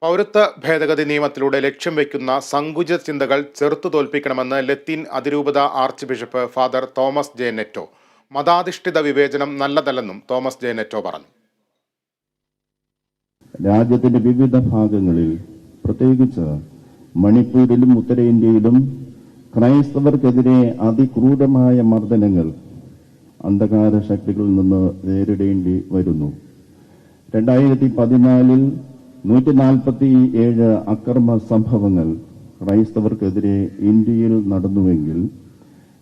പൗരത്വ ഭേദഗതി നിയമത്തിലൂടെ ലക്ഷ്യം വയ്ക്കുന്ന സങ്കുചിത ചിന്തകൾ ചെറുത്തു തോൽപ്പിക്കണമെന്ന് ലത്തീൻ അതിരൂപത archbishop father Thomas J Netto. മതാധിഷ്ഠിത വിവേചനം നല്ലതല്ലെന്നും തോമസ് ജെ നെറ്റോ പറഞ്ഞു. രാജ്യത്തിന്റെ വിവിധ ഭാഗങ്ങളിൽ, പ്രത്യേകിച്ച് മണിപ്പൂരിലും ഉത്തരേന്ത്യയിലും ക്രൈസ്തവർക്കെതിരെ അതിക്രൂരമായ മർദ്ദനങ്ങൾ അന്ധകാര ശക്തികളിൽ നിന്ന് നേരിടേണ്ടി വരുന്നു. 2014 147 അക്രമ സംഭവങ്ങൾ ക്രൈസ്തവർക്കെതിരെ ഇന്ത്യയിൽ നടന്നുവെങ്കിൽ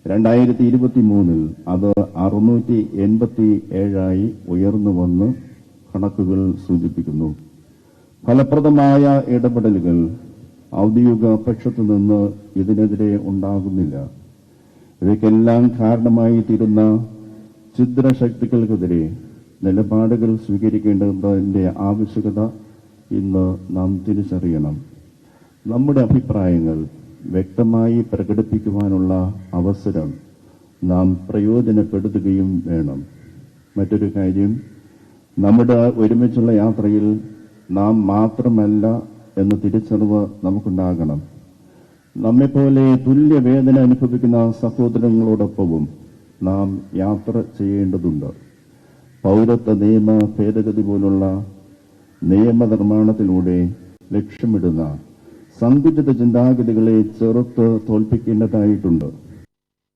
2023 അത് 687 ഉയർന്നുവന്ന് കണക്കുകൾ സൂചിപ്പിക്കുന്നു. ഫലപ്രദമായ ഇടപെടലുകൾ ഔദ്യോഗിക പക്ഷത്തു നിന്ന് ഇതിനെതിരെ ഉണ്ടാകുന്നില്ല. ഇവയ്ക്കെല്ലാം കാരണമായി തീരുന്ന ഛിദ്രശക്തികൾക്കെതിരെ നിലപാടുകൾ സ്വീകരിക്കേണ്ടതിന്റെ ആവശ്യകത ഇന്ന് നാം തിരിച്ചറിയണം. നമ്മുടെ അഭിപ്രായങ്ങൾ വ്യക്തമായി പ്രകടിപ്പിക്കുവാനുള്ള അവസരം നാം പ്രയോജനപ്പെടുത്തുകയും വേണം. മറ്റൊരു കാര്യം, നമ്മുടെ ഒരുമിച്ചുള്ള യാത്രയിൽ നാം മാത്രമല്ല എന്ന തിരിച്ചറിവ് നമുക്കുണ്ടാകണം. നമ്മെപ്പോലെ തുല്യവേദന അനുഭവിക്കുന്ന സഹോദരങ്ങളോടൊപ്പവും നാം യാത്ര ചെയ്യേണ്ടതുണ്ട്. പൗരത്വ നിയമ ഭേദഗതി പോലുള്ള നിയമനിർമ്മാണത്തിലൂടെ ലക്ഷ്യമിടുന്ന സങ്കുചിത ചിന്താഗതികളെ ചെറുത്ത് തോൽപ്പിക്കേണ്ടതായിട്ടുണ്ട്.